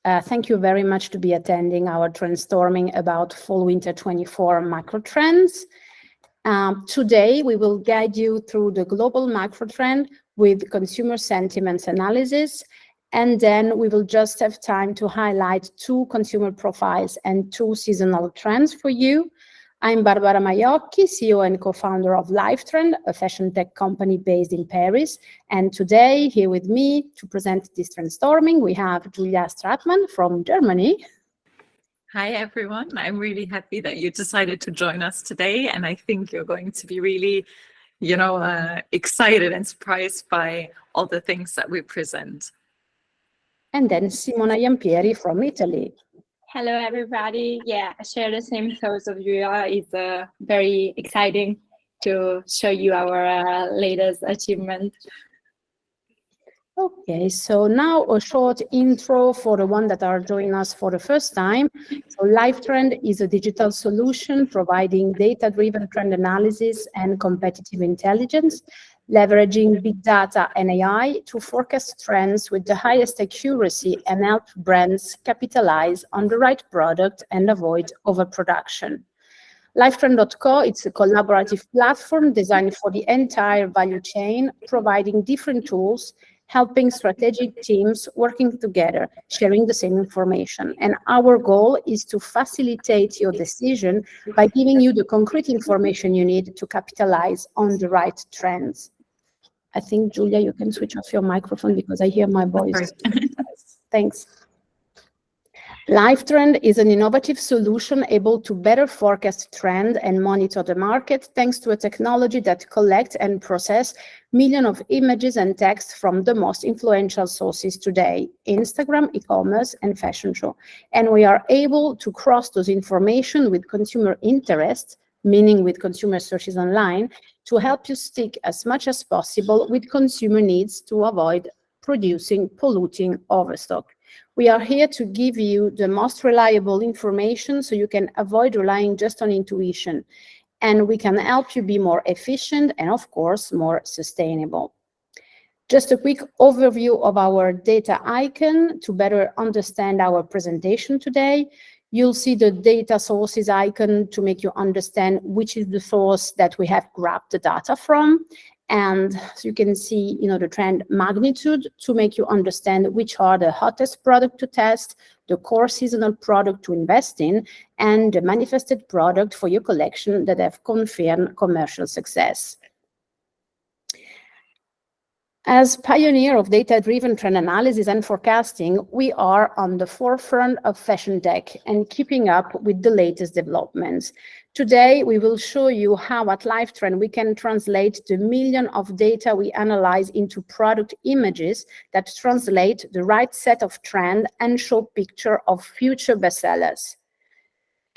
Thank you very much to be attending our Trendstorming about Fall/Winter 24 macro trends. Today, we will guide you through the global macro trend with consumer sentiments analysis, and then we will just have time to highlight 2 consumer profiles and 2 seasonal trends for you. I'm Barbara Maiocchi, CEO and co-founder of Livetrend, a fashion tech company based in Paris. And today, here with me to present this Trendstorming, we have Julia Stratman from Germany. Hi, everyone. I'm really happy that you decided to join us today. And I think you're going to be really, excited and surprised by all the things that we present. And then Simona Iampieri from Italy. Hello, everybody. Yeah, I share the same thoughts of you. It's very exciting to show you our latest achievement. Okay, so now a short intro for the ones that are joining us for the first time. So Livetrend is a digital solution providing data-driven trend analysis and competitive intelligence, leveraging big data and AI to forecast trends with the highest accuracy and help brands capitalize on the right product and avoid overproduction. Livetrend.co, it's a collaborative platform designed for the entire value chain, providing different tools, helping strategic teams working together, sharing the same information. And our goal is to facilitate your decision by giving you the concrete information you need to capitalize on the right trends. I think, Julia, you can switch off your microphone because I hear my voice. Thanks. Livetrend is an innovative solution able to better forecast trend and monitor the market thanks to a technology that collects and processes millions of images and text from the most influential sources today, Instagram, e-commerce, and fashion show. And we are able to cross those information with consumer interests, meaning with consumer searches online, to help you stick as much as possible with consumer needs to avoid producing polluting overstock. We are here to give you the most reliable information so you can avoid relying just on intuition. And we can help you be more efficient and, of course, more sustainable. Just a quick overview of our data icon to better understand our presentation today. You'll see the data sources icon to make you understand which is the source that we have grabbed the data from. And so you can see, the trend magnitude to make you understand which are the hottest product to test, the core seasonal product to invest in, and the manifested product for your collection that have confirmed commercial success. As pioneer of data-driven trend analysis and forecasting, we are on the forefront of fashion tech and keeping up with the latest developments. Today, we will show you how at Livetrend we can translate the million of data we analyze into product images that translate the right set of trend and show picture of future bestsellers.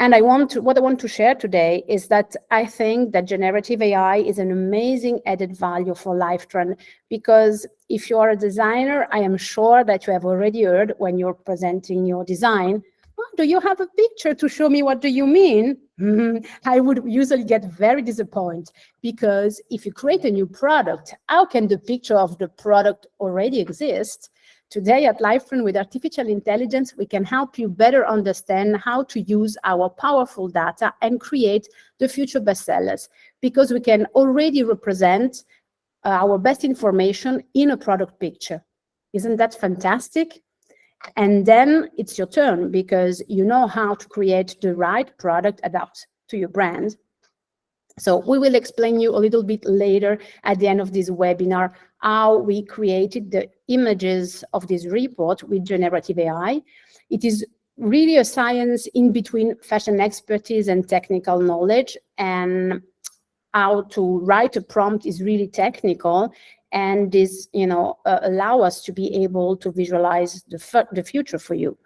And what I want to share today is that I think that generative AI is an amazing added value for Livetrend, because if you are a designer, I am sure that you have already heard when you're presenting your design, oh, do you have a picture to show me what do you mean? I would usually get very disappointed, because if you create a new product, how can the picture of the product already exist? Today at Livetrend, with artificial intelligence, we can help you better understand how to use our powerful data and create the future bestsellers, because we can already represent our best information in a product picture. Isn't that fantastic? And then it's your turn, because you know how to create the right product adapt to your brand. So we will explain you a little bit later at the end of this webinar how we created the images of this report with generative AI. It is really a science in between fashion expertise and technical knowledge, and how to write a prompt is really technical, and this allow us to be able to visualize the future for you.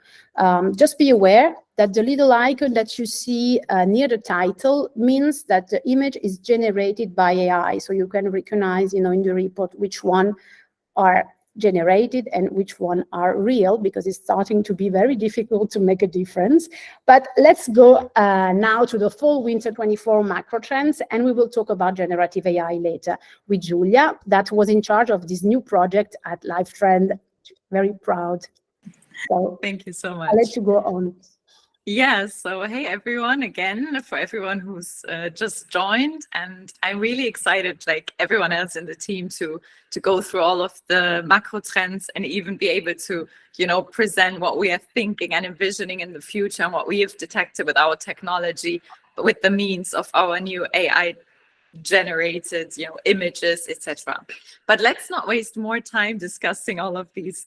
Just be aware that the little icon that you see near the title means that the image is generated by AI, so you can recognize in the report which one are generated and which one are real, because it's starting to be very difficult to make a difference. But let's go now to the Fall/Winter 24 macro trends, and we will talk about generative AI later with Julia, that was in charge of this new project at Livetrend. Very proud. So Thank you so I'll let much. you go on. Yeah, so hey everyone, again, for everyone who's just joined, and I'm really excited, like everyone else in the team, to go through all of the macro trends and even be able to, present what we are thinking and envisioning in the future and what we have detected with our technology, with the means of our new AI generated, images, etc. But let's not waste more time discussing all of these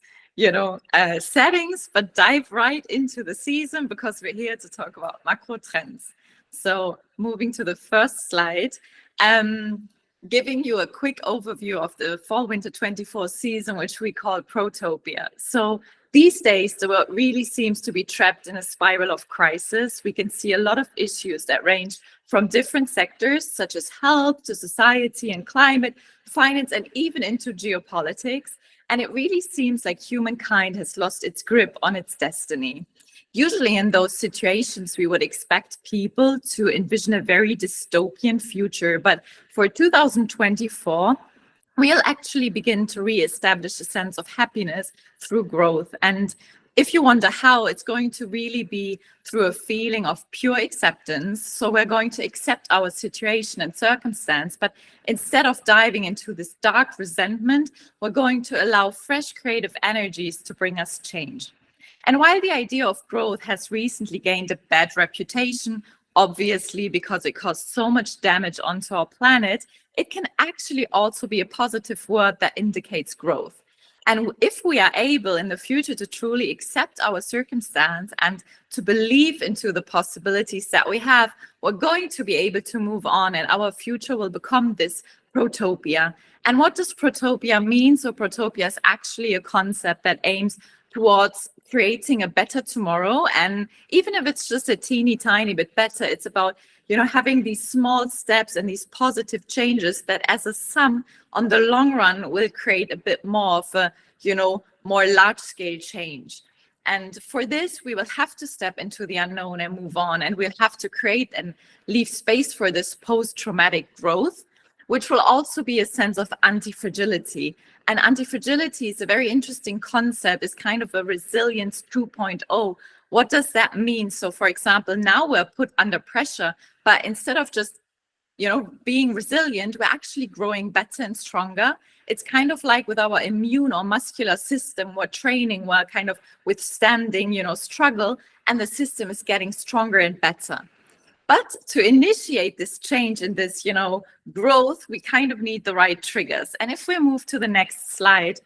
settings, but dive right into the season, because we're here to talk about macro trends. So moving to the first slide, giving you a quick overview of the fall/winter 24 season, which we call PROTOPIA. So these days, the world really seems to be trapped in a spiral of crisis. We can see a lot of issues that range from different sectors, such as health to society and climate, finance, and even into geopolitics. And it really seems like humankind has lost its grip on its destiny. Usually in those situations, we would expect people to envision a very dystopian future. But for 2024, we'll actually begin to re-establish a sense of happiness through growth. And if you wonder how, it's going to really be through a feeling of pure acceptance. So we're going to accept our situation and circumstance, but instead of diving into this dark resentment, we're going to allow fresh creative energies to bring us change. And while the idea of growth has recently gained a bad reputation, obviously because it caused so much damage onto our planet, it can actually also be a positive word that indicates growth. And if we are able in the future to truly accept our circumstance and to believe into the possibilities that we have, we're going to be able to move on, and our future will become this protopia. And what does protopia mean? So protopia is actually a concept that aims towards creating a better tomorrow. And even if it's just a teeny tiny bit better, it's about having these small steps and these positive changes that as a sum on the long run will create a bit more of a, more large scale change. And for this, we will have to step into the unknown and move on. And we'll have to create and leave space for this post-traumatic growth, which will also be a sense of anti-fragility. And anti-fragility is a very interesting concept. It's kind of a resilience 2.0. What does that mean? So for example, now we're put under pressure, but instead of just, being resilient, we're actually growing better and stronger. It's kind of like with our immune or muscular system, we're training, we're kind of withstanding, struggle, and the system is getting stronger and better. But to initiate this change and this, growth, we kind of need the right triggers. And if we move to the next slide,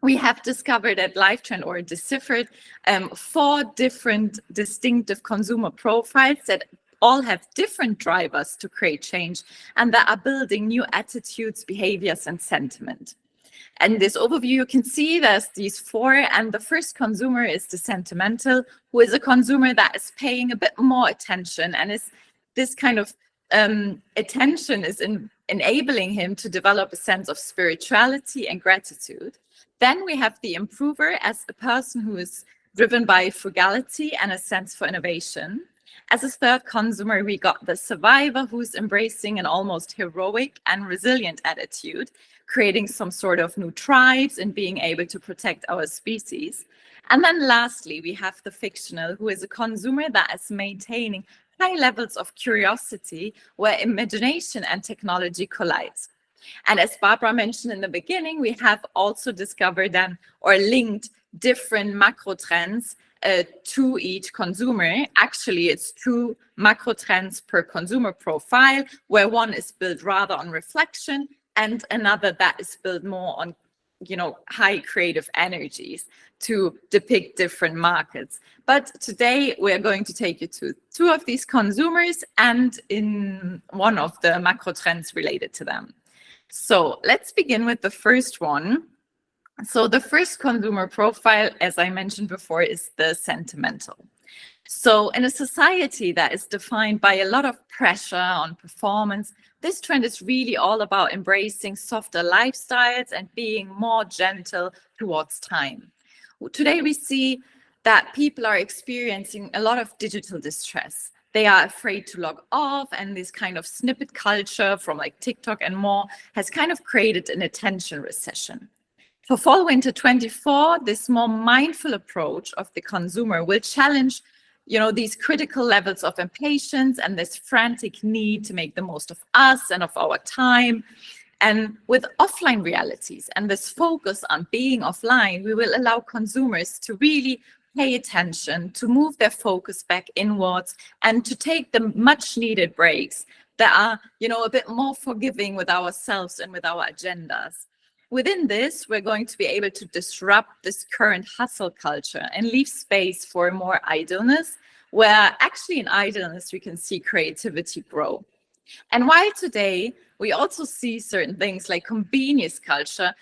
we have discovered at Livetrend, or deciphered, 4 different distinctive consumer profiles that all have different drivers to create change and that are building new attitudes, behaviors, and sentiment. And this overview, you can see there's these 4, and the first consumer is the sentimental, who is a consumer that is paying a bit more attention, and is this kind of attention is enabling him to develop a sense of spirituality and gratitude. Then we have the improver as a person who is driven by frugality and a sense for innovation. As a third consumer, we got the survivor, who's embracing an almost heroic and resilient attitude, creating some sort of new tribes and being able to protect our species. And then lastly, we have the fictional, who is a consumer that is maintaining high levels of curiosity where imagination and technology collide. And as Barbara mentioned in the beginning, we have also discovered or linked different macro trends to each consumer. Actually, it's 2 macro trends per consumer profile, where one is built rather on reflection and another that is built more on, high creative energies to depict different markets. But today we're going to take you to 2 of these consumers and in one of the macro trends related to them. So let's begin with the first one. So the first consumer profile, as I mentioned before, is the sentimental. So in a society that is defined by a lot of pressure on performance, this trend is really all about embracing softer lifestyles and being more gentle towards time. Today we see that people are experiencing a lot of digital distress. They are afraid to log off, and this kind of snippet culture from like TikTok and more has kind of created an attention recession. For fall winter 24, this more mindful approach of the consumer will challenge, these critical levels of impatience and this frantic need to make the most of us and of our time. And with offline realities and this focus on being offline, we will allow consumers to really pay attention, to move their focus back inwards, and to take the much needed breaks that are, a bit more forgiving with ourselves and with our agendas. Within this, we're going to be able to disrupt this current hustle culture and leave space for more idleness, where actually in idleness, we can see creativity grow. And while today, we also see certain things like convenience culture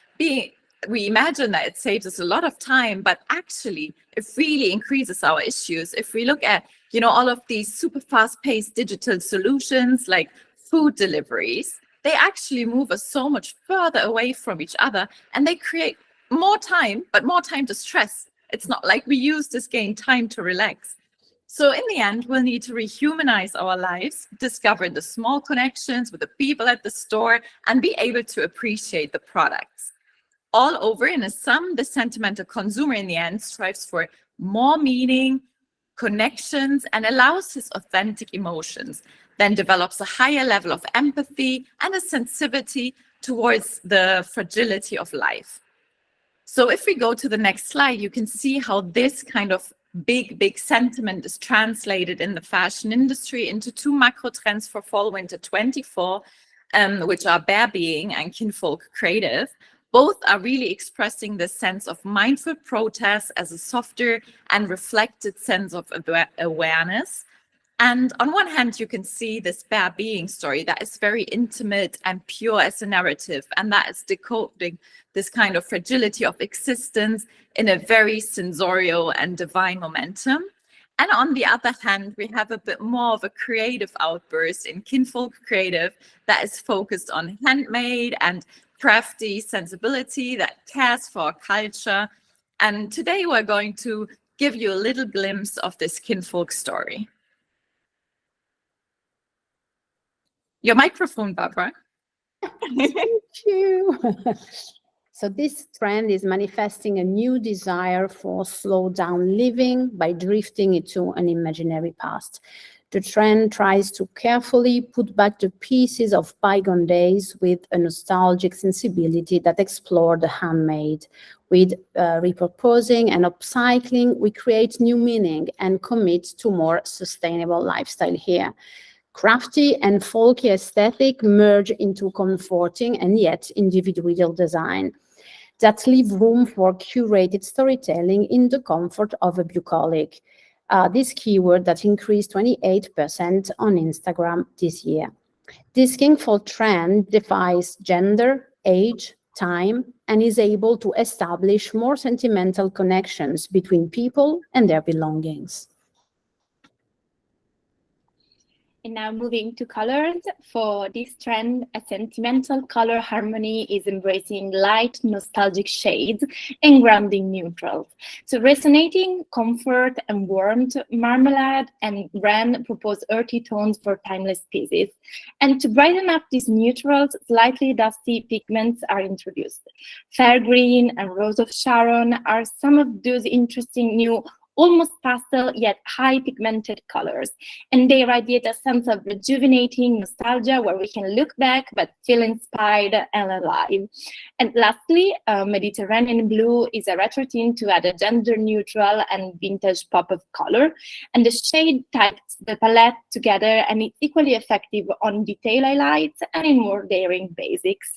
we imagine that it saves us a lot of time, but actually it really increases our issues. If we look at, all of these super fast-paced digital solutions like food deliveries, they actually move us so much further away from each other, and they create more time, but more time to stress. It's not like we use this gained time to relax. So in the end, we'll need to rehumanize our lives, discover the small connections with the people at the store, and be able to appreciate the products. All over, in a sum, the sentimental consumer in the end strives for more meaning, connections, and allows his authentic emotions, then develops a higher level of empathy and a sensitivity towards the fragility of life. So if we go to the next slide, you can see how this kind of big sentiment is translated in the fashion industry into two macro trends for fall winter 24, which are Bare Being and KINFOLK Creative. Both are really expressing this sense of mindful protest as a softer and reflected sense of awareness. And on one hand, you can see this Bare Being story that is very intimate and pure as a narrative, and that is decoding this kind of fragility of existence in a very sensorial and divine momentum. And on the other hand, we have a bit more of a creative outburst in KINFOLK Creative that is focused on handmade and crafty sensibility that cares for our culture. And today we're going to give you a little glimpse of this KINFOLK story. Your microphone, Barbara. Thank you. So this trend is manifesting a new desire for slow down living by drifting into an imaginary past. The trend tries to carefully put back the pieces of bygone days with a nostalgic sensibility that explore the handmade. With repurposing and upcycling, we create new meaning and commit to more sustainable lifestyle here. Crafty and folky aesthetic merge into comforting and yet individual design that leave room for curated storytelling in the comfort of a bucolic. This keyword that increased 28% on Instagram this year. This KINFOLK trend defies gender, age, time, and is able to establish more sentimental connections between people and their belongings. And now moving to colors. For this trend, a sentimental color harmony is embracing light, nostalgic shades and grounding neutrals. So resonating comfort and warmth, Marmalade and brand propose earthy tones for timeless pieces. And to brighten up these neutrals, slightly dusty pigments are introduced. Fair green and rose of Sharon are some of those interesting new almost pastel yet high pigmented colors, and they radiate a sense of rejuvenating nostalgia where we can look back but feel inspired and alive. And lastly, Mediterranean blue is a retro tint to add a gender neutral and vintage pop of color, and the shade ties the palette together, and it's equally effective on detail highlights and in more daring basics.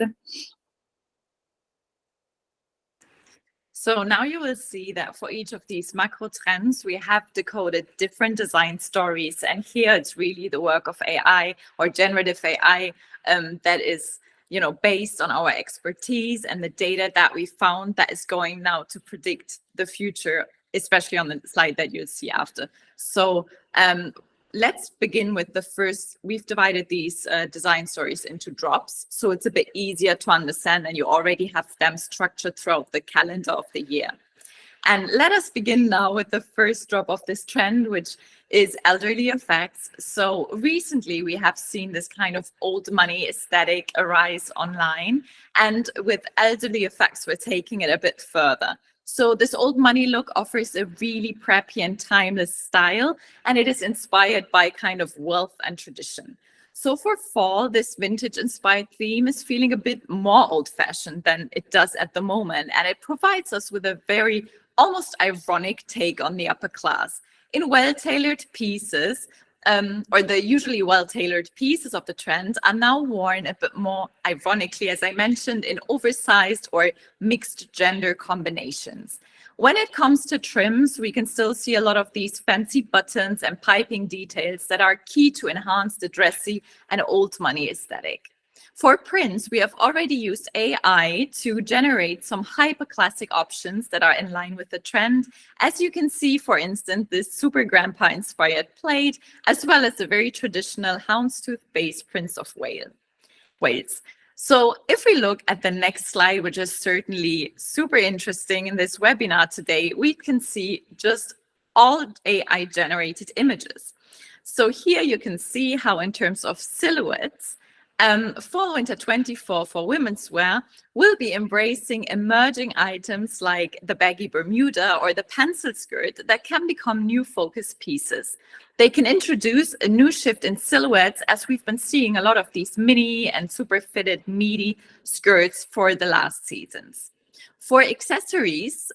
So now you will see that for each of these macro trends, we have decoded different design stories. And here it's really the work of AI or generative AI that is, based on our expertise and the data that we found that is going now to predict the future, especially on the slide that you'll see after. So let's begin with the first. We've divided these design stories into drops, so it's a bit easier to understand and you already have them structured throughout the calendar of the year. And let us begin now with the first drop of this trend, which is elderly effects. So recently we have seen this kind of old money aesthetic arise online, and with elderly effects, we're taking it a bit further. So this old money look offers a really preppy and timeless style, and it is inspired by kind of wealth and tradition. So for fall, this vintage-inspired theme is feeling a bit more old-fashioned than it does at the moment, and it provides us with a very almost ironic take on the upper class. In well-tailored pieces, or the usually well-tailored pieces of the trend are now worn a bit more ironically, as I mentioned, in oversized or mixed gender combinations. When it comes to trims, we can still see a lot of these fancy buttons and piping details that are key to enhance the dressy and old money aesthetic. For prints, we have already used AI to generate some hyper-classic options that are in line with the trend. As you can see, for instance, this super grandpa-inspired plate, as well as the very traditional houndstooth-based Prince of Wales. So if we look at the next slide, which is certainly super interesting in this webinar today, we can see just all AI-generated images. So here you can see how in terms of silhouettes, Fall/Winter 24 for women's wear will be embracing emerging items like the baggy Bermuda or the pencil skirt that can become new focus pieces. They can introduce a new shift in silhouettes, as we've been seeing a lot of these mini and super fitted meaty skirts for the last seasons. For accessories,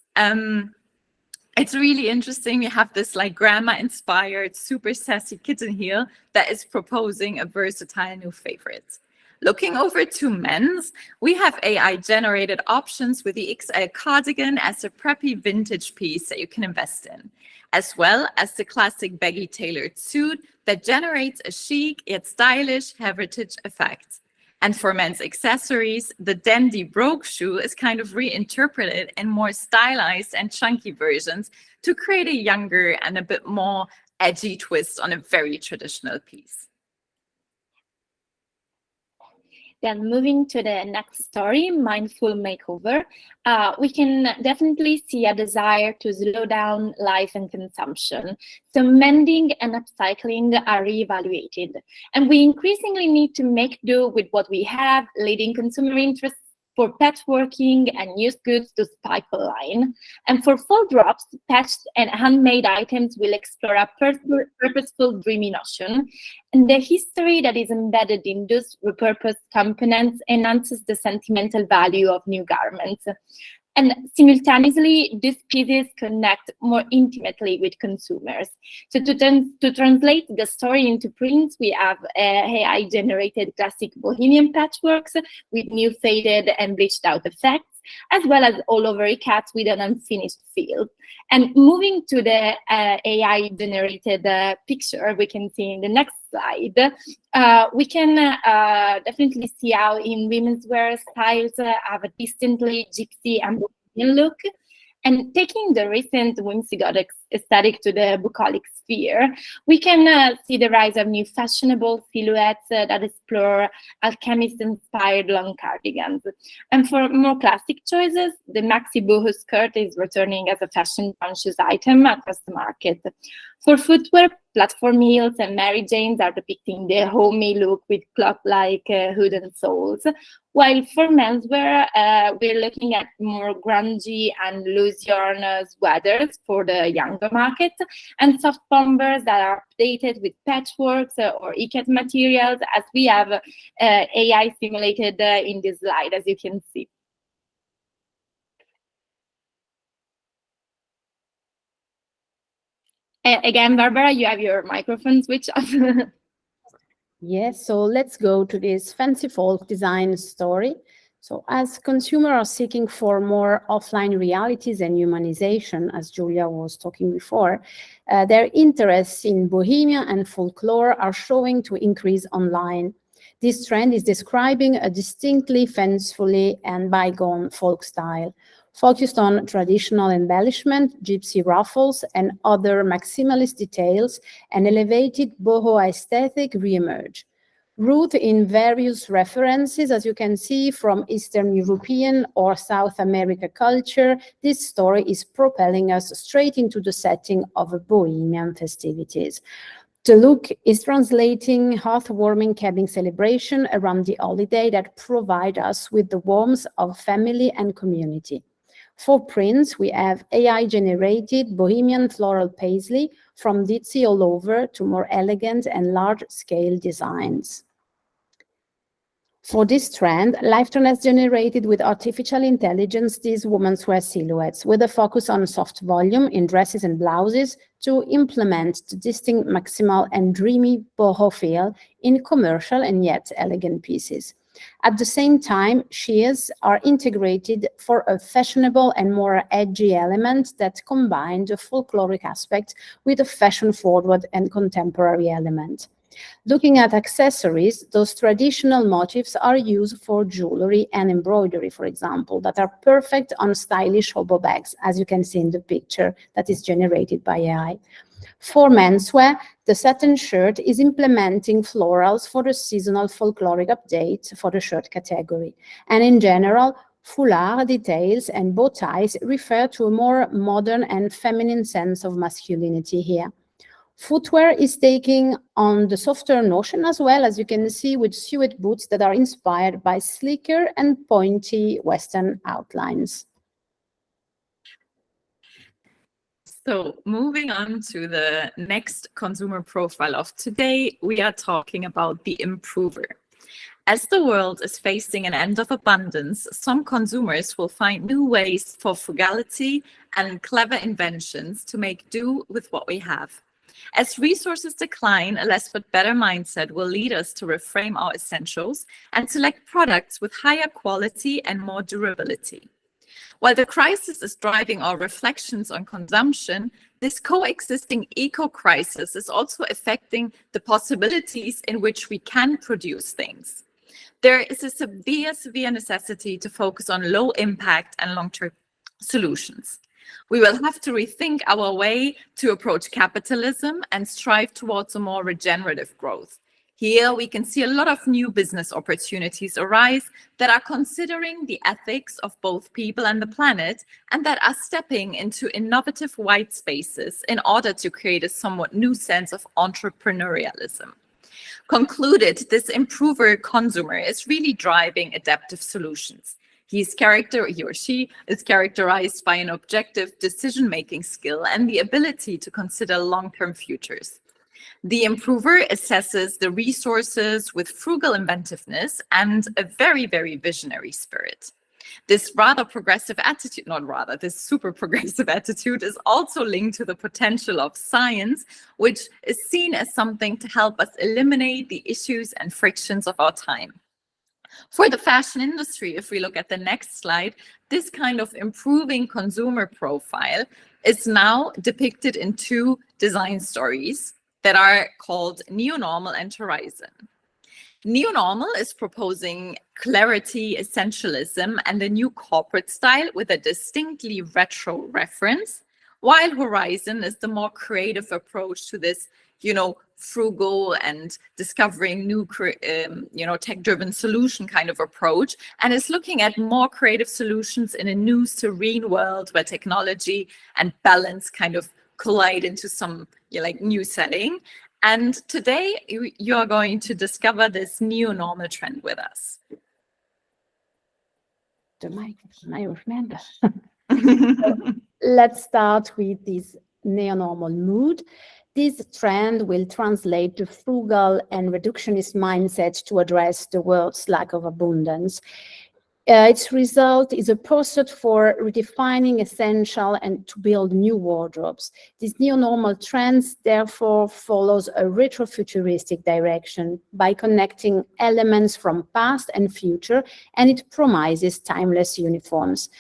it's really interesting. We have this like grandma-inspired, super sassy kitten heel that is proposing a versatile new favorite. Looking over to men's, we have AI-generated options with the XL cardigan as a preppy vintage piece that you can invest in, as well as the classic baggy tailored suit that generates a chic yet stylish heritage effect. And for men's accessories, the dandy brogue shoe is kind of reinterpreted in more stylized and chunky versions to create a younger and a bit more edgy twist on a very traditional piece. Then moving to the next story, mindful makeover, we can definitely see a desire to slow down life and consumption. So mending and upcycling are reevaluated, and we increasingly need to make do with what we have, leading consumer interest for patchworking and used goods to spike a line. And for fall drops, patched and handmade items will explore a purposeful, dreamy notion. And the history that is embedded in those repurposed components enhances the sentimental value of new garments. And simultaneously, these pieces connect more intimately with consumers. So to translate the story into prints, we have AI-generated classic bohemian patchworks with new faded and bleached out effects, as well as all-over cats with an unfinished feel. And moving to the AI-generated picture, we can see in the next slide, we can definitely see how in women's wear styles have a distinctly gypsy and bohemian look. And taking the recent whimsical aesthetic to the bucolic sphere, we can see the rise of new fashionable silhouettes that explore alchemist-inspired long cardigans. And for more classic choices, the maxi boho skirt is returning as a fashion-conscious item across the market. For footwear, platform heels and Mary Janes are depicting the homey look with cloth-like hood and soles, while for menswear, we're looking at more grungy and loose yarn sweaters for the younger market, and soft bombers that are updated with patchworks or ikat materials, as we have AI simulated in this slide, as you can see. Again, Barbara, you have your microphone switched off. Yes, so let's go to this fancy folk design story. So as consumers are seeking for more offline realities and humanization, as Julia was talking before, their interests in bohemia and folklore are showing to increase online. This trend is describing a distinctly fancifully and bygone folk style, focused on traditional embellishment, gypsy ruffles, and other maximalist details. An elevated boho aesthetic re-emerge. Rooted in various references, as you can see, from Eastern European or South America culture, this story is propelling us straight into the setting of a bohemian festivities. The look is translating heartwarming cabin celebration around the holiday that provide us with the warmth of family and community. For prints, we have AI-generated bohemian floral paisley from ditzy all over to more elegant and large-scale designs. For this trend, Livetrend has generated with artificial intelligence these women's wear silhouettes with a focus on soft volume in dresses and blouses to implement the distinct maximal and dreamy boho feel in commercial and yet elegant pieces. At the same time, sheers are integrated for a fashionable and more edgy element that combine the folkloric aspect with a fashion-forward and contemporary element. Looking at accessories, those traditional motifs are used for jewelry and embroidery, for example, that are perfect on stylish hobo bags, as you can see in the picture that is generated by AI. For menswear, the satin shirt is implementing florals for the seasonal folkloric update for the shirt category. And in general, foulard details and bow ties refer to a more modern and feminine sense of masculinity here. Footwear is taking on the softer notion as well, as you can see, with suede boots that are inspired by sleeker and pointy Western outlines. So moving on to the next consumer profile of today, we are talking about the improver. As the world is facing an end of abundance, some consumers will find new ways for frugality and clever inventions to make do with what we have. As resources decline, a less but better mindset will lead us to reframe our essentials and select products with higher quality and more durability. While the crisis is driving our reflections on consumption, this coexisting eco-crisis is also affecting the possibilities in which we can produce things. There is a severe necessity to focus on low impact and long-term solutions. We will have to rethink our way to approach capitalism and strive towards a more regenerative growth. Here we can see a lot of new business opportunities arise that are considering the ethics of both people and the planet, and that are stepping into innovative white spaces in order to create a somewhat new sense of entrepreneurialism. Concluded, this improver consumer is really driving adaptive solutions. He or she is characterized by an objective decision-making skill and the ability to consider long-term futures. The improver assesses the resources with frugal inventiveness and a very visionary spirit. This super progressive attitude is also linked to the potential of science, which is seen as something to help us eliminate the issues and frictions of our time. For the fashion industry, if we look at the next slide, this kind of improving consumer profile is now depicted in two design stories that are called New Normal and Horizon. New Normal is proposing clarity, essentialism, and a new corporate style with a distinctly retro reference, while Horizon is the more creative approach to this, frugal and discovering new, tech-driven solution kind of approach, and is looking at more creative solutions in a new, serene world where technology and balance kind of collide into some new setting. And today you are going to discover this new normal trend with us. The microphone, I remember. Let's start with this neo-normal mood. This trend will translate the frugal and reductionist mindset to address the world's lack of abundance. Its result is a pursuit for redefining essential and to build new wardrobes. This neo-normal trend therefore follows a retrofuturistic direction by connecting elements from past and future, and it promises timeless uniforms.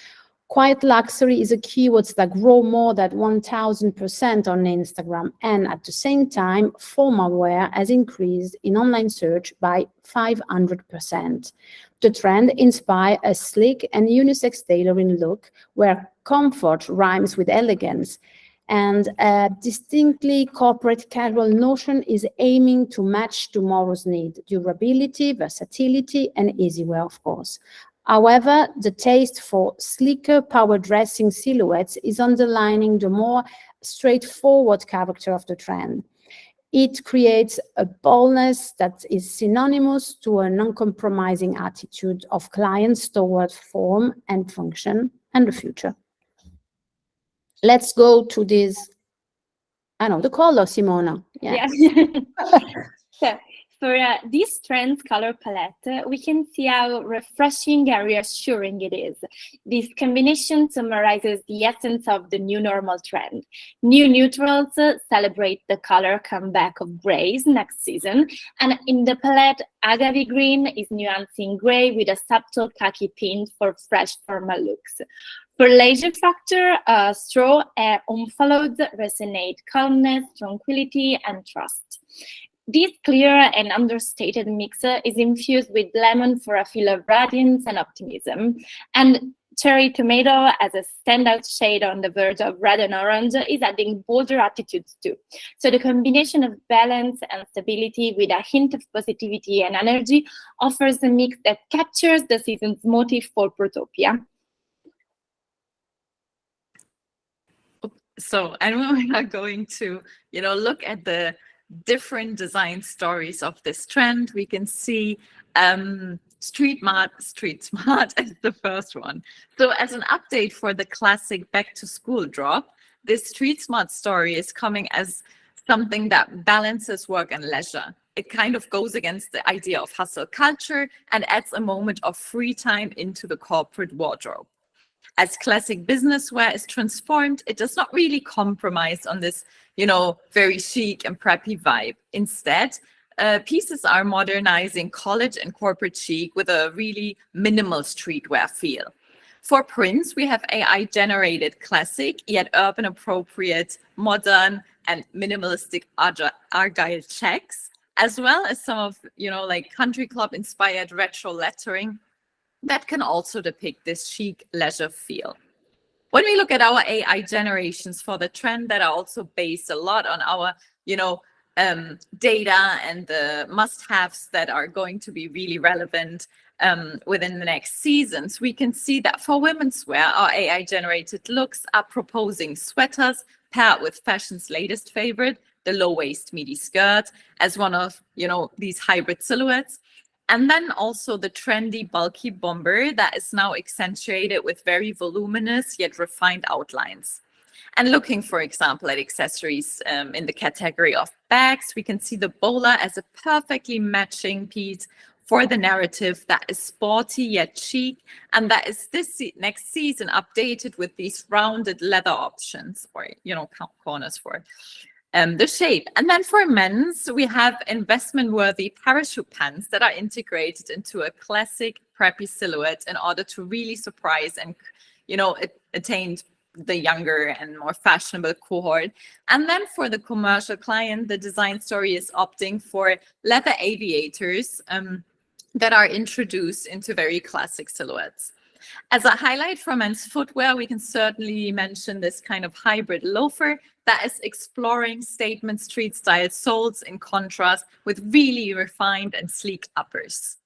Quiet luxury is a keyword that grows more than 1,000% on Instagram, and at the same time, formal wear has increased in online search by 500%. The trend inspires a sleek and unisex tailoring look where comfort rhymes with elegance. And a distinctly corporate casual notion is aiming to match tomorrow's need: durability, versatility, and easy wear, of course. However, the taste for sleeker power dressing silhouettes is underlining the more straightforward character of the trend. It creates a boldness that is synonymous to an uncompromising attitude of clients towards form and function and the future. Let's go to this, the color, Simona. Yeah. So for this trend's color palette, we can see how refreshing and reassuring it is. This combination summarizes the essence of the new normal trend. New neutrals celebrate the color comeback of grays next season, and in the palette, agave green is nuancing gray with a subtle khaki tint for fresh formal looks. For leisure factor, straw and omphalodes resonate calmness, tranquility, and trust. This clear and understated mix is infused with lemon for a feel of radiance and optimism, and cherry tomato as a standout shade on the verge of red and orange is adding bolder attitudes too. So the combination of balance and stability with a hint of positivity and energy offers a mix that captures the season's motif for PROTOPIA. So, and we are going to, look at the different design stories of this trend. We can see STREETSMART as the first one. So as an update for the classic back to school drop, this STREETSMART story is coming as something that balances work and leisure. It kind of goes against the idea of hustle culture and adds a moment of free time into the corporate wardrobe. As classic business wear is transformed, it does not really compromise on this, very chic and preppy vibe. Instead, pieces are modernizing college and corporate chic with a really minimal streetwear feel. For prints, we have AI-generated classic, yet urban appropriate, modern, and minimalistic argyle checks, as well as some of, like country club inspired retro lettering that can also depict this chic leisure feel. When we look at our AI generations for the trend that are also based a lot on our, data and the must-haves that are going to be really relevant within the next seasons, we can see that for women's wear, our AI-generated looks are proposing sweaters paired with fashion's latest favorite, the low-waist midi skirt, as one of, these hybrid silhouettes. And then also the trendy bulky bomber that is now accentuated with very voluminous yet refined outlines. And looking, for example, at accessories in the category of bags, we can see the bowler as a perfectly matching piece for the narrative that is sporty yet chic, and that is this next season updated with these rounded leather options or, corners for the shape. And then for men's, we have investment-worthy parachute pants that are integrated into a classic preppy silhouette in order to really surprise and, attain the younger and more fashionable cohort. And then for the commercial client, the design story is opting for leather aviators that are introduced into very classic silhouettes. As a highlight for men's footwear, we can certainly mention this kind of hybrid loafer that is exploring statement street style soles in contrast with really refined and sleek uppers.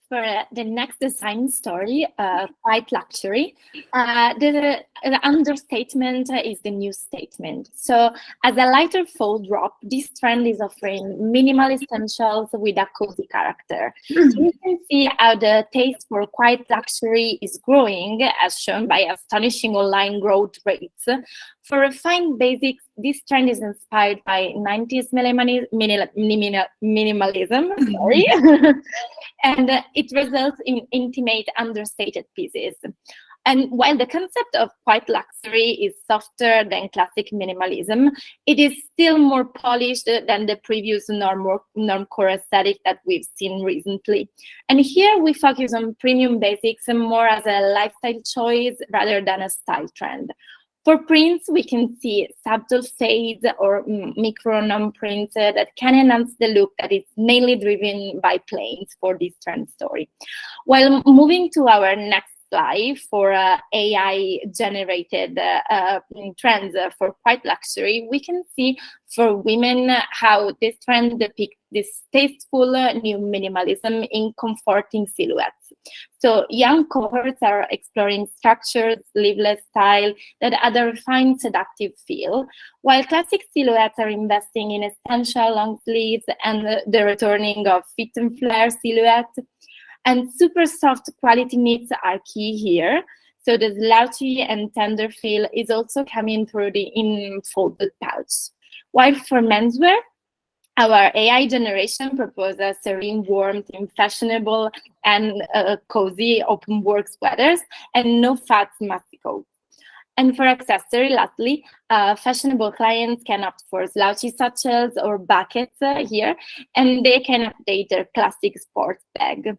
For the next design story, quite luxury, the understatement is the new statement. So as a lighter fall drop, this trend is offering minimal essentials with a cozy character. So you can see how the taste for quiet luxury is growing, as shown by astonishing online growth rates. For refined basics, this trend is inspired by 90s minimalism, sorry. And it results in intimate, understated pieces. And while the concept of quiet luxury is softer than classic minimalism, it is still more polished than the previous normcore aesthetic that we've seen recently. And here we focus on premium basics more as a lifestyle choice rather than a style trend. For prints, we can see subtle fades or micro prints that can enhance the look that is mainly driven by plains for this trend story. While moving to our next apply for AI-generated trends for quiet luxury, we can see for women how this trend depicts this tasteful new minimalism in comforting silhouettes. So young cohorts are exploring structured, sleeveless style that add a refined, seductive feel, while classic silhouettes are investing in essential long sleeves and the returning of fit and flare silhouettes. And super soft quality knits are key here. So the slouchy and tender feel is also coming through the in-folded pouch. While for menswear, our AI generation proposes serene warmth in fashionable and cozy open work sweaters and no fat maxi coats. And for accessory, lastly, fashionable clients can opt for slouchy satchels or buckets here, and they can update their classic sports bag.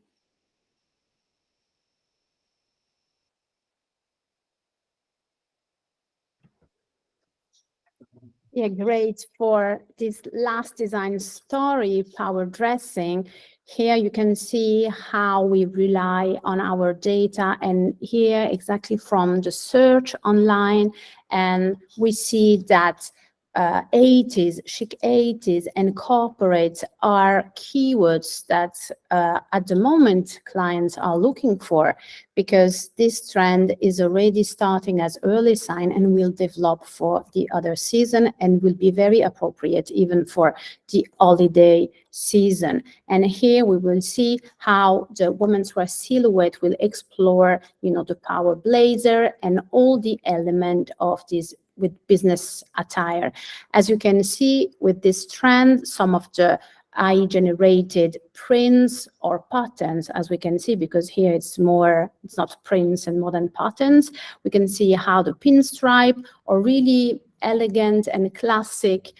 Yeah, great. For this last design story, power dressing, here you can see how we rely on our data, and here exactly from the search online, and we see that 80s, chic 80s and corporates are keywords that at the moment clients are looking for, because this trend is already starting as early sign and will develop for the other season and will be very appropriate even for the holiday season. And here we will see how the women's wear silhouette will explore, you know, the power blazer and all the element of this with business attire. As you can see with this trend, some of the AI-generated prints or patterns, as we can see, because here it's not prints and more than patterns. We can see how the pinstripe or really elegant and classic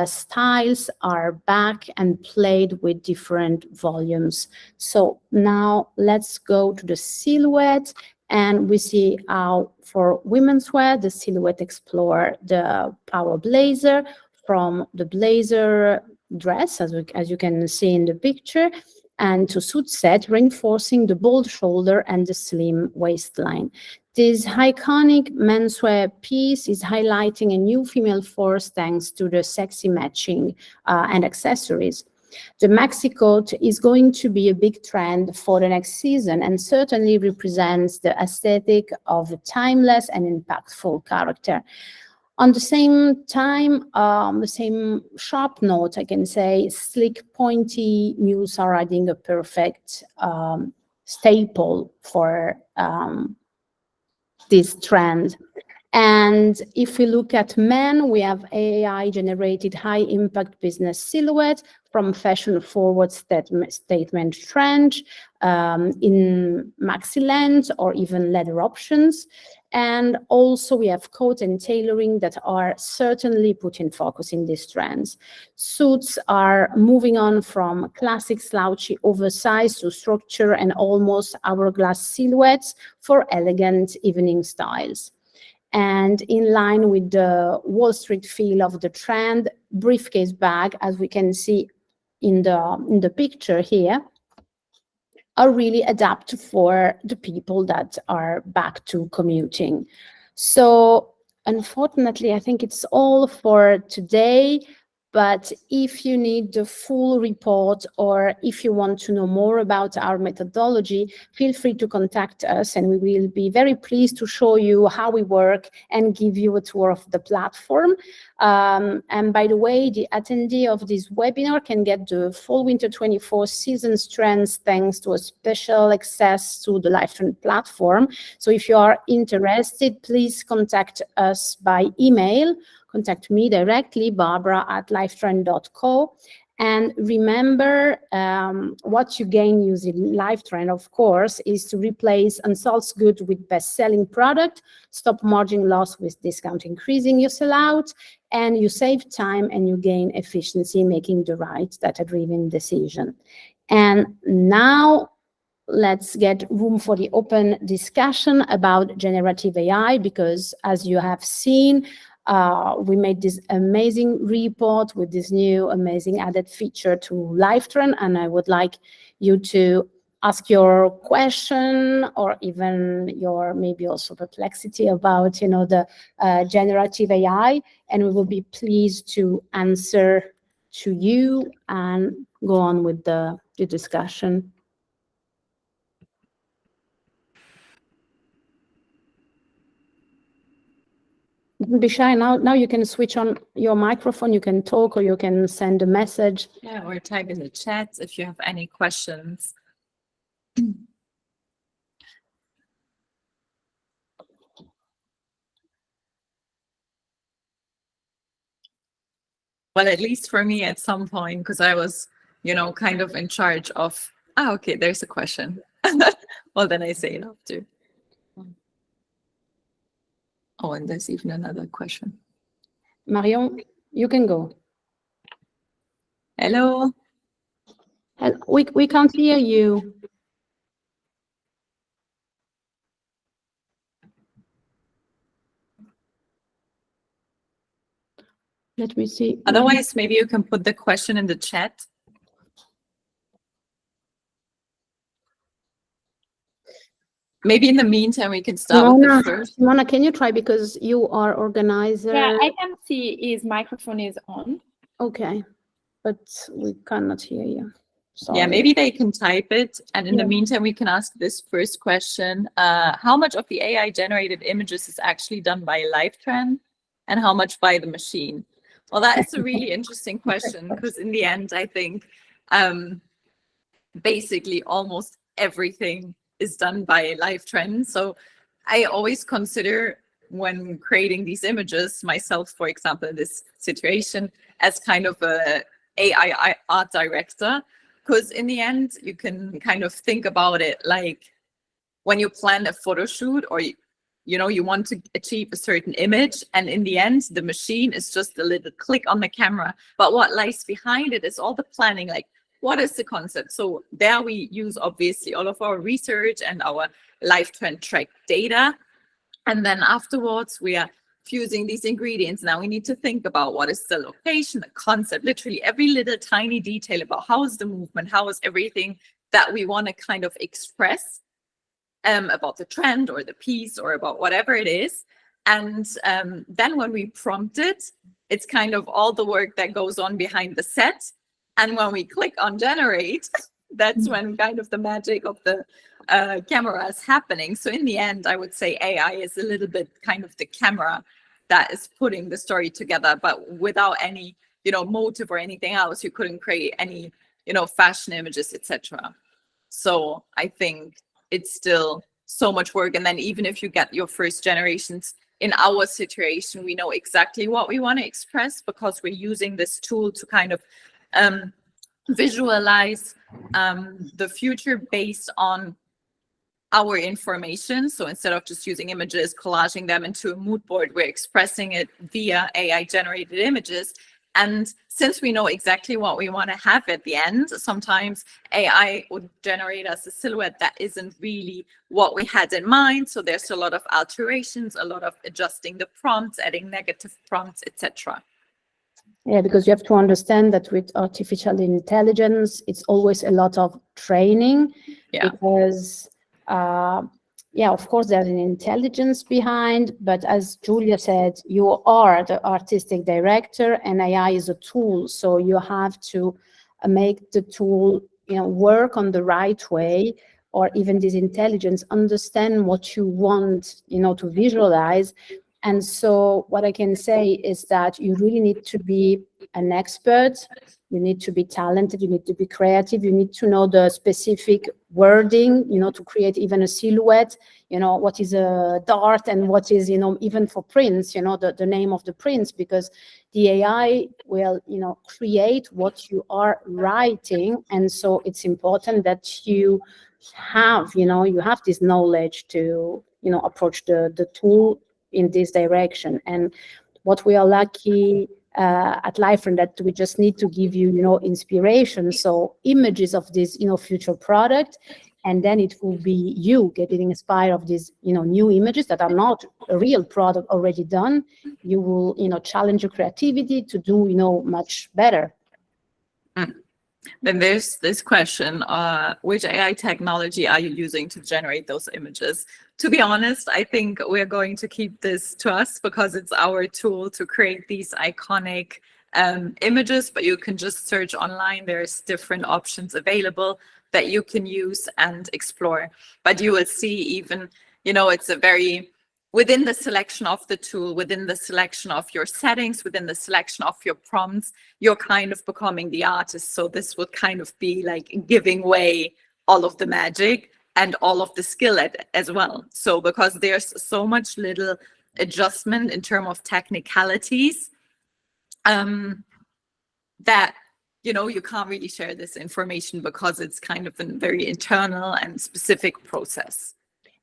styles are back and played with different volumes. So now let's go to the silhouette. And we see how for women's wear, the silhouette explore the power blazer from the blazer dress, as you can see in the picture, and to suit set, reinforcing the bold shoulder and the slim waistline. This iconic menswear piece is highlighting a new female force thanks to the sexy matching and accessories. The maxi coat is going to be a big trend for the next season and certainly represents the aesthetic of a timeless and impactful character. On the same time, the same sharp note, I can say, slick, pointy mules are adding a perfect staple for this trend. And if we look at men, we have AI-generated high-impact business silhouette from fashion-forward statement trench in maxi length or even leather options. And also we have coat and tailoring that are certainly put in focus in these trends. Suits are moving on from classic slouchy oversized to structure and almost hourglass silhouettes for elegant evening styles. And in line with the Wall Street feel of the trend, briefcase bag, as we can see in the picture here, are really adapted for the people that are back to commuting. So unfortunately, I think it's all for today. But if you need the full report or if you want to know more about our methodology, feel free to contact us and we will be very pleased to show you how we work and give you a tour of the platform. And by the way, the attendee of this webinar can get the fall winter 24 seasons trends thanks to a special access to the Livetrend platform. So if you are interested, please contact us by email. Contact me directly, barbara@livetrend.co. And remember, what you gain using Livetrend, of course, is to replace unsold goods with best-selling product, stop margin loss with discount increasing your sellout, and you save time and you gain efficiency, making the right data-driven decision. And now, let's get room for the open discussion about generative AI, because as you have seen, we made this amazing report with this new amazing added feature to Livetrend, and I would like you to ask your question or even your maybe also perplexity about, you know, the generative AI, and we will be pleased to answer to you and go on with the discussion. Don't be shy. Now you can switch on your microphone, you can talk, or you can send a message. Yeah, or type in the chat if you have any questions. Well, at least for me at some point, because I was, you know, kind of in charge of, okay, there's a question. Well, then I say it after. Oh, and there's even another question. Marion, you can go. Hello. We can't hear you. Let me see. Otherwise, maybe you can put the question in the chat. Maybe in the meantime, we can start with the first. Simona, can you try, because you are organizer? Yeah, I can see his microphone is on. Okay, but we cannot hear you. Sorry. Yeah, maybe they can type it. And in the meantime, we can ask this first question. How much of the AI-generated images is actually done by Livetrend and how much by the machine? Well, that is a really interesting question, because in the end, I think basically almost everything is done by Livetrend. So I always consider, when creating these images, myself, for example, in this situation, as kind of a AI art director, because in the end, you can kind of think about it like when you plan a photo shoot, or you know, you want to achieve a certain image, and in the end, the machine is just a little click on the camera. But what lies behind it is all the planning, like what is the concept? So there we use obviously all of our research and our Livetrend track data. And then afterwards, we are fusing these ingredients. Now we need to think about what is the location, the concept, literally every little tiny detail about how is the movement, how is everything that we want to kind of express about the trend or the piece or about whatever it is. And then when we prompt it, it's kind of all the work that goes on behind the set. And when we click on generate, that's when kind of the magic of the camera is happening. So in the end, I would say AI is a little bit kind of the camera that is putting the story together, but without any, you know, motive or anything else. You couldn't create any, you know, fashion images, etc. So I think it's still so much work. And then even if you get your first generations, in our situation, we know exactly what we want to express, because we're using this tool to kind of visualize the future based on our information. So instead of just using images, collaging them into a mood board, we're expressing it via AI generated images. And since we know exactly what we want to have at the end, sometimes AI would generate us a silhouette that isn't really what we had in mind. So there's a lot of alterations, a lot of adjusting the prompts, adding negative prompts, etc. Yeah, because you have to understand that with artificial intelligence, it's always a lot of training. Yeah. Because, yeah, of course, there's an intelligence behind, but as Julia said, you are the artistic director and AI is a tool. So you have to make the tool, you know, work on the right way, or even this intelligence understand what you want, you know, to visualize. And so what I can say is that you really need to be an expert, you need to be talented, you need to be creative, you need to know the specific wording, you know, to create even a silhouette, you know, what is a dart and what is, you know, even for prints, you know, the name of the prints, because the AI will, you know, create what you are writing. And so it's important that you have, you know, you have this knowledge to, you know, approach the tool in this direction. And what we are lucky at Livetrend, that we just need to give you, you know, inspiration, so images of this, you know, future product, and then it will be you getting inspired of these, you know, new images that are not a real product already done. You will, you know, challenge your creativity to do, you know, much better. Then there's this question, which AI technology are you using to generate those images? To be honest, I think we're going to keep this to us because it's our tool to create these iconic images, but you can just search online. There's different options available that you can use and explore. But you will see even, you know, it's a very, within the selection of the tool, within the selection of your settings, within the selection of your prompts, you're kind of becoming the artist. So this would kind of be like giving away all of the magic and all of the skill as well. So because there's so much little adjustment in terms of technicalities, that, you know, you can't really share this information because it's kind of a very internal and specific process.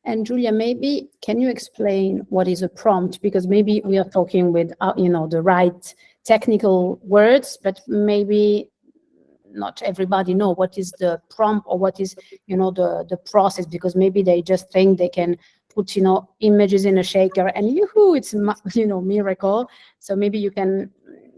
And Julia, maybe can you explain what is a prompt? Because maybe we are talking with, you know, the right technical words, but maybe not everybody know what is the prompt or what is, you know, the process, because maybe they just think they can put, you know, images in a shaker and yoo-hoo, it's, you know, miracle. So maybe you can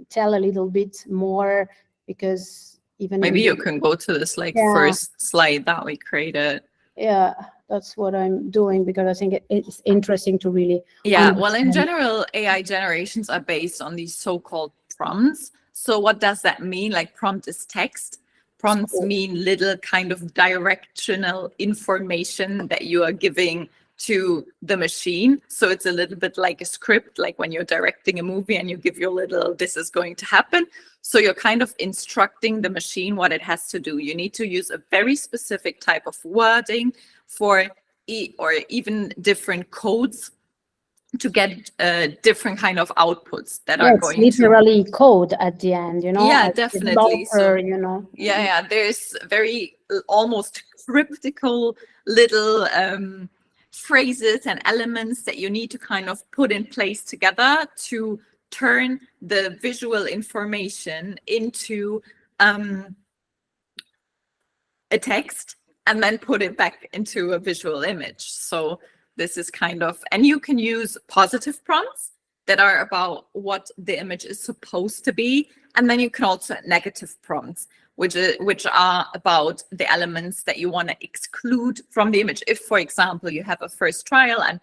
tell a little bit more, because even maybe you can go to this like first slide that we created. Yeah, that's what I'm doing, because I think it's interesting to really understand. Well, in general, AI generations are based on these so-called prompts. So what does that mean? Like, prompt is text. Prompts mean little kind of directional information that you are giving to the machine. So it's a little bit like a script, like when you're directing a movie and you give your little, this is going to happen. So you're kind of instructing the machine what it has to do. You need to use a very specific type of wording for or even different codes to get different kind of outputs that are going literally code at the end, you know. Yeah, definitely. So, you know. Yeah, there's very almost cryptical little phrases and elements that you need to kind of put in place together to turn the visual information into a text and then put it back into a visual image. So this is kind of, and you can use positive prompts that are about what the image is supposed to be. And then you can also have negative prompts, which are about the elements that you want to exclude from the image. If, for example, you have a first trial and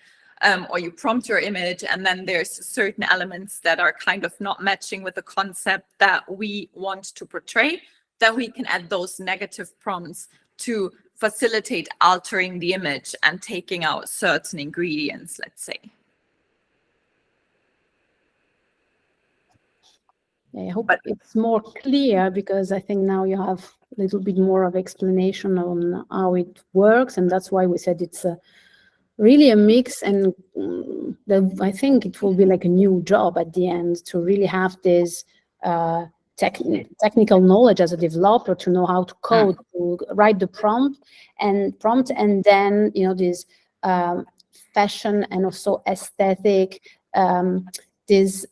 or you prompt your image and then there's certain elements that are kind of not matching with the concept that we want to portray, then we can add those negative prompts to facilitate altering the image and taking out certain ingredients, let's say. I hope it's more clear, because I think now you have a little bit more of explanation on how it works, and that's why we said it's really a mix, and I think it will be like a new job at the end to really have this technical knowledge as a developer, to know how to code, to write the prompt, and then, you know, this fashion and also aesthetic, this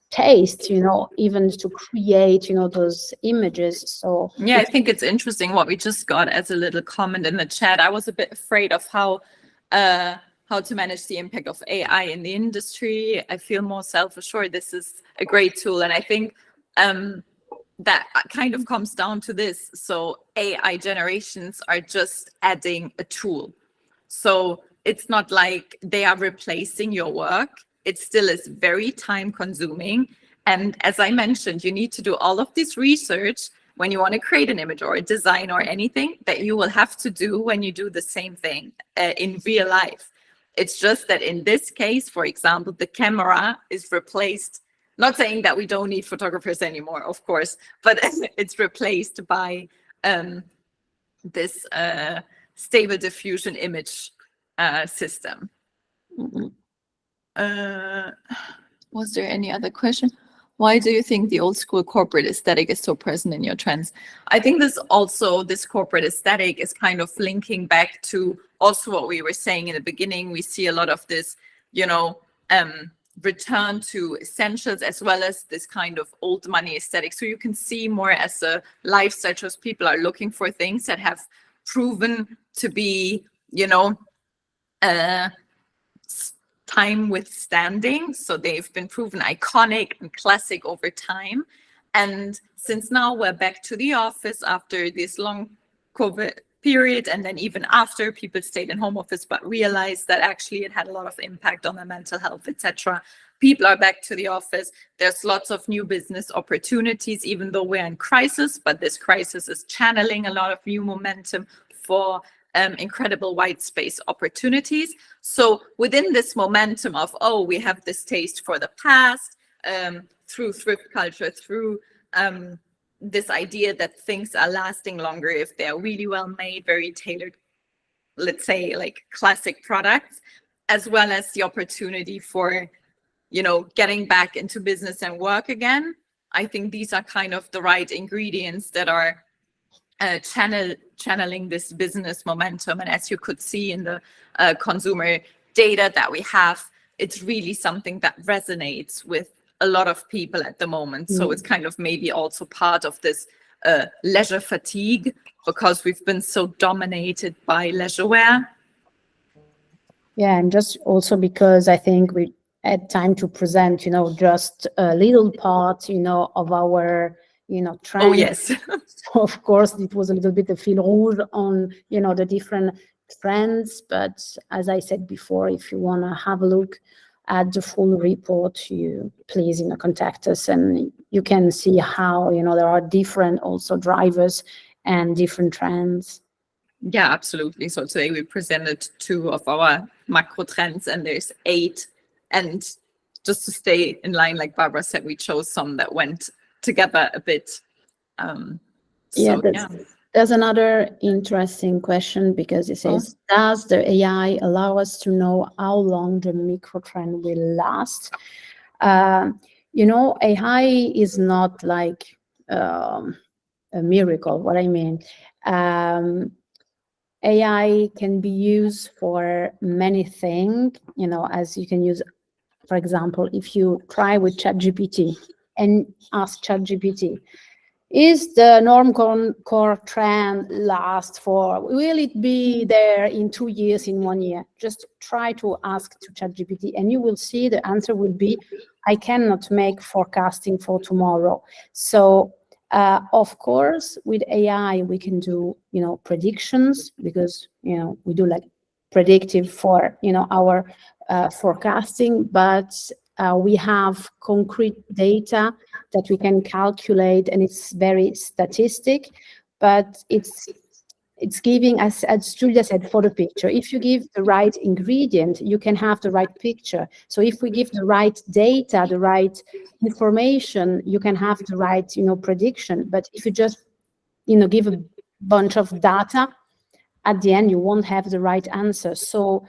taste, you know, even to create, you know, those images. So yeah, I think it's interesting what we just got as a little comment in the chat. I was a bit afraid of how to manage the impact of AI in the industry. I feel more self-assured. This is a great tool, and I think that kind of comes down to this. So AI generations are just adding a tool. So it's not like they are replacing your work. It still is very time consuming. And as I mentioned, you need to do all of this research when you want to create an image or a design or anything that you will have to do when you do the same thing in real life. It's just that in this case, for example, the camera is replaced. Not saying that we don't need photographers anymore, of course, but it's replaced by this stable diffusion image system. Was there any other question? Why do you think the old school corporate aesthetic is so present in your trends? I think this corporate aesthetic is kind of linking back to also what we were saying in the beginning. We see a lot of this, you know, return to essentials, as well as this kind of old money aesthetic. So you can see more as a lifestyle choice. People are looking for things that have proven to be, you know, time withstanding. So they've been proven iconic and classic over time. And since now we're back to the office after this long COVID period, and then even after people stayed in home office, but realized that actually it had a lot of impact on their mental health, etc. People are back to the office. There's lots of new business opportunities, even though we're in crisis, but this crisis is channeling a lot of new momentum for incredible white space opportunities. So within this momentum of, oh, we have this taste for the past, through thrift culture, through this idea that things are lasting longer if they're really well made, very tailored, let's say like classic products, as well as the opportunity for, you know, getting back into business and work again. I think these are kind of the right ingredients that are channeling this business momentum. And as you could see in the consumer data that we have, it's really something that resonates with a lot of people at the moment. So it's kind of maybe also part of this leisure fatigue, because we've been so dominated by leisure wear. Yeah, and just also because I think we had time to present, you know, just a little part, you know, of our, you know, trend. Oh, yes. So of course, it was a little bit the fil rouge on, you know, the different trends. But as I said before, if you want to have a look at the full report, you please, you know, contact us, and you can see how, you know, there are different also drivers and different trends. Yeah, absolutely. So today we presented 2 of our macro trends, and there's 8. And just to stay in line, like Barbara said, we chose some that went together a bit. There's another interesting question, because it says, does the AI allow us to know how long the micro trend will last? You know, AI is not like a miracle. What I mean, AI can be used for many things, you know, as you can use, for example, if you try with ChatGPT and ask ChatGPT, is the norm core trend last for, will it be there in 2 years, in 1 year? Just try to ask to ChatGPT, and you will see the answer will be, I cannot make forecasting for tomorrow. So of course, with AI, we can do, you know, predictions, because, you know, we do like predictive for, you know, our forecasting, but we have concrete data that we can calculate, and it's very statistic, but it's giving, as Julia said, for the picture. If you give the right ingredient, you can have the right picture. So if we give the right data, the right information, you can have the right, you know, prediction. But if you just, you know, give a bunch of data, at the end, you won't have the right answer. So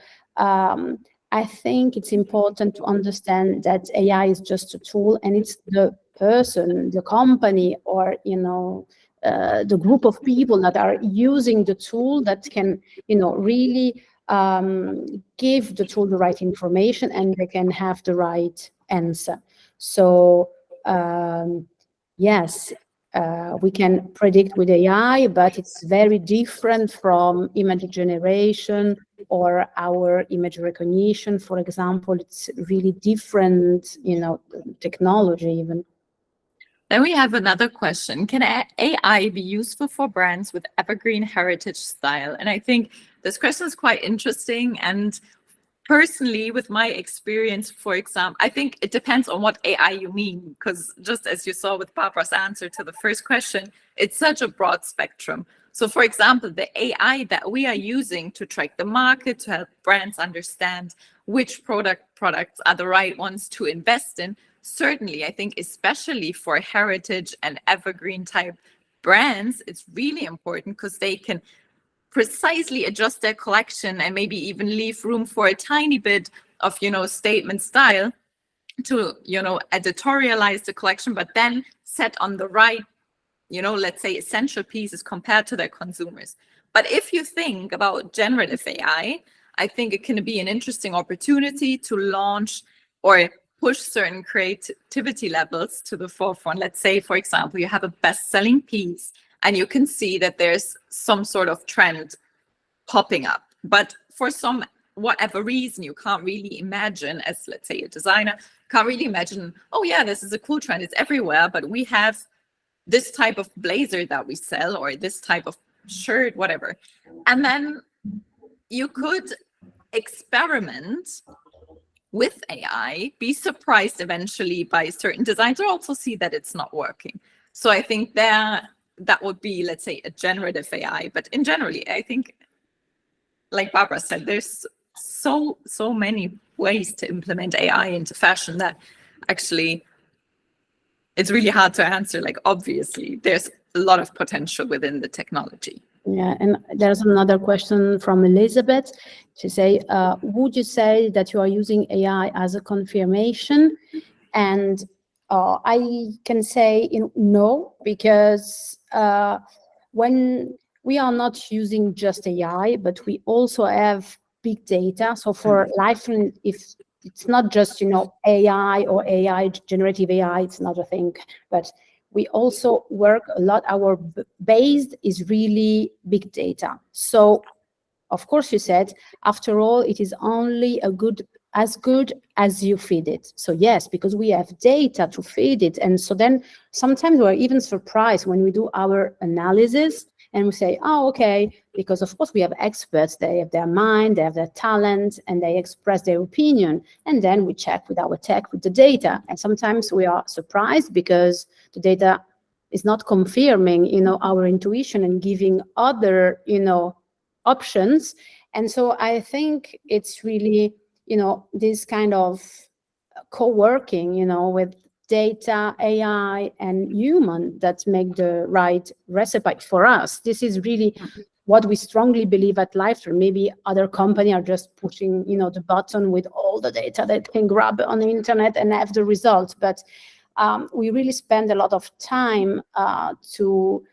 I think it's important to understand that AI is just a tool, and it's the person, the company, or, you know, the group of people that are using the tool that can, you know, really give the tool the right information, and they can have the right answer. So yes, we can predict with AI, but it's very different from image generation or our image recognition, for example. It's really different, you know, technology even. Then we have another question. Can AI be useful for brands with evergreen heritage style? And I think this question is quite interesting. And personally, with my experience, for example, I think it depends on what AI you mean, because just as you saw with Barbara's answer to the first question, it's such a broad spectrum. So for example, the AI that we are using to track the market, to help brands understand which products are the right ones to invest in, certainly, I think, especially for heritage and evergreen type brands, it's really important, because they can precisely adjust their collection and maybe even leave room for a tiny bit of, you know, statement style to, you know, editorialize the collection, but then set on the right, you know, let's say essential pieces compared to their consumers. But if you think about generative AI, I think it can be an interesting opportunity to launch or push certain creativity levels to the forefront. Let's say, for example, you have a best-selling piece and you can see that there's some sort of trend popping up. But for some whatever reason, you can't really imagine, as let's say a designer, can't really imagine, oh yeah, this is a cool trend, it's everywhere, but we have this type of blazer that we sell, or this type of shirt, whatever. And then you could experiment with AI, be surprised eventually by certain designs, or also see that it's not working. So I think that would be, let's say, a generative AI. But in generally, I think, like Barbara said, there's so many ways to implement AI into fashion that actually it's really hard to answer. Like, obviously, there's a lot of potential within the technology. Yeah, and there's another question from Elizabeth. She say, would you say that you are using AI as a confirmation? And I can say no, because when we are not using just AI, but we also have big data. So for Livetrend, if it's not just AI or AI, generative AI, it's not a thing, but we also work a lot. Our base is really big data. So, of course, you said, after all, it is only as good as you feed it. So yes, because we have data to feed it. And so then sometimes we're even surprised when we do our analysis and we say, oh, okay, because of course we have experts, they have their mind, they have their talent, and they express their opinion. And then we check with our tech, with the data. And sometimes we are surprised because the data is not confirming, our intuition and giving other, options. And so I think it's really, this kind of co-working, with data, AI, and human that make the right recipe for us. This is really what we strongly believe at Livetrend. Maybe other companies are just pushing, the button with all the data that can grab on the internet and have the results. But we really spend a lot of time to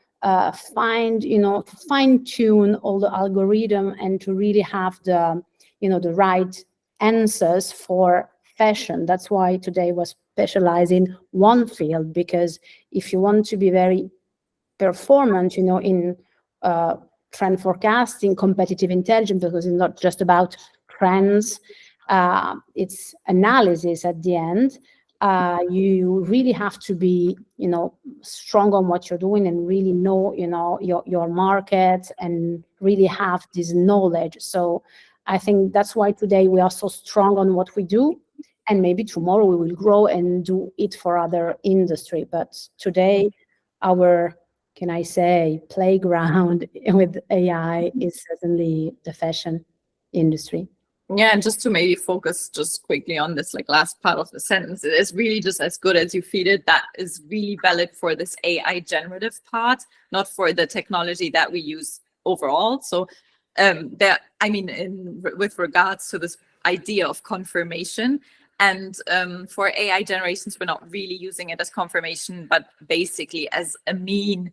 find, to fine-tune all the algorithm and to really have the, the right answers for fashion. That's why today was specialized in one field, because if you want to be very performant, in trend forecasting, competitive intelligence, because it's not just about trends, it's analysis at the end. You really have to be, strong on what you're doing and really know, your market and really have this knowledge. So I think that's why today we are so strong on what we do. And maybe tomorrow we will grow and do it for other industry. But today, our, can I say, playground with AI is certainly the fashion industry. Yeah, and just to maybe focus just quickly on this last part of the sentence, it is really just as good as you feed it. That is really valid for this AI generative part, not for the technology that we use overall. So with regards to this idea of confirmation, and for AI generations, we're not really using it as confirmation, but basically as a mean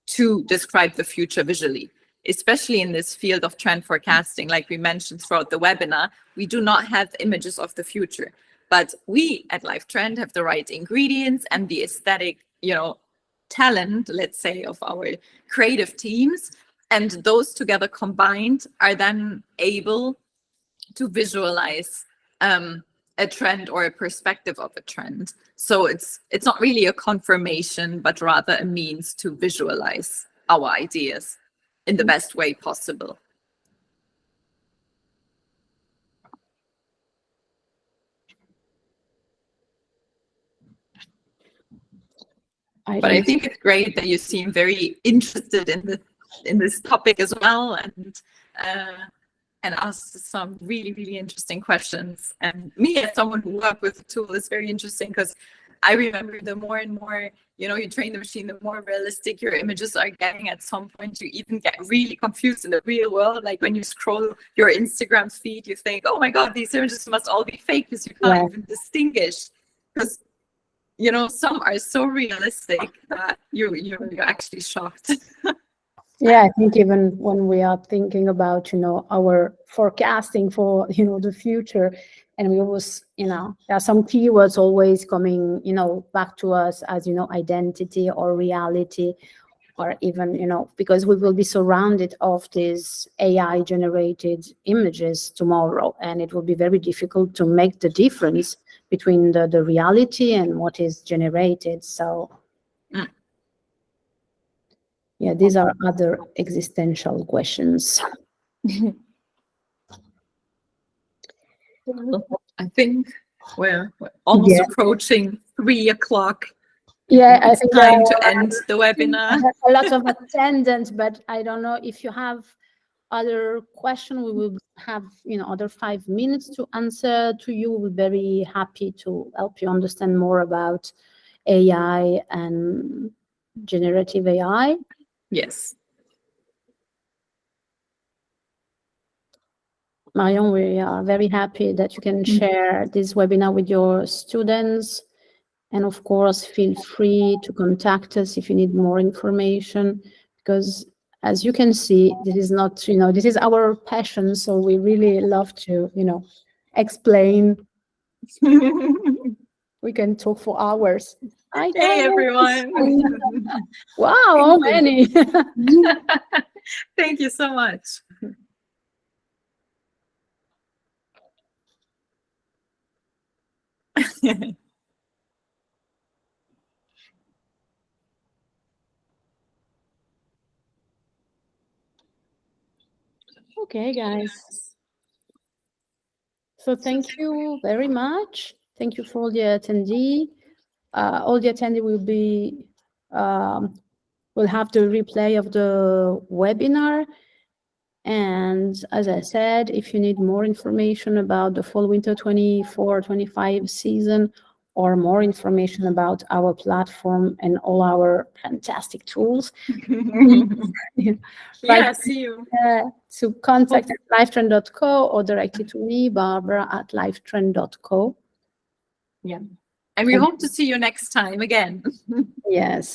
to describe the future visually. Especially in this field of trend forecasting, like we mentioned throughout the webinar, we do not have images of the future, but we at Livetrend have the right ingredients and the aesthetic, talent, let's say, of our creative teams. And those together combined are then able to visualize a trend or a perspective of a trend. So it's not really a confirmation, but rather a means to visualize our ideas in the best way possible. But I think it's great that you seem very interested in this topic as well, and asked some really, really interesting questions. And me, as someone who worked with the tool, is very interesting, because I remember the more and more, you train the machine, the more realistic your images are getting. At some point, you even get really confused in the real world. Like when you scroll your Instagram feed, you think, oh my God, these images must all be fake, because you can't even distinguish. Because, some are so realistic that you're actually shocked. Yeah, I think even when we are thinking about, our forecasting for, the future, and we always, there are some keywords always coming, back to us as, identity or reality. or even, because we will be surrounded of these AI generated images tomorrow, and it will be very difficult to make the difference between the reality and what is generated. So yeah, these are other existential questions. I think we're almost approaching 3 o'clock. Yeah, I it's think time to end the webinar. A lot of attendance, but I don't know if you have other question. We will have other 5 minutes to answer to you. We're very happy to help you understand more about AI and generative AI. Yes. Marion, we are very happy that you can share this webinar with your students. And of course, feel free to contact us if you need more information, because as you can see, this is not, this is our passion. So we really love to, explain. We can talk for hours. Hi, everyone. Wow, how many? Thank you so much. Okay, guys. So thank you very much. Thank you for all the attendee. All the attendee will be will have the replay of the webinar. And as I said, if you need more information about the fall/winter 24-25 season, or more information about our platform and all our fantastic tools, yeah, see you. To contact livetrend.co or directly to me, Barbara at livetrend.co. Yeah. And we hope to see you next time again. Yes.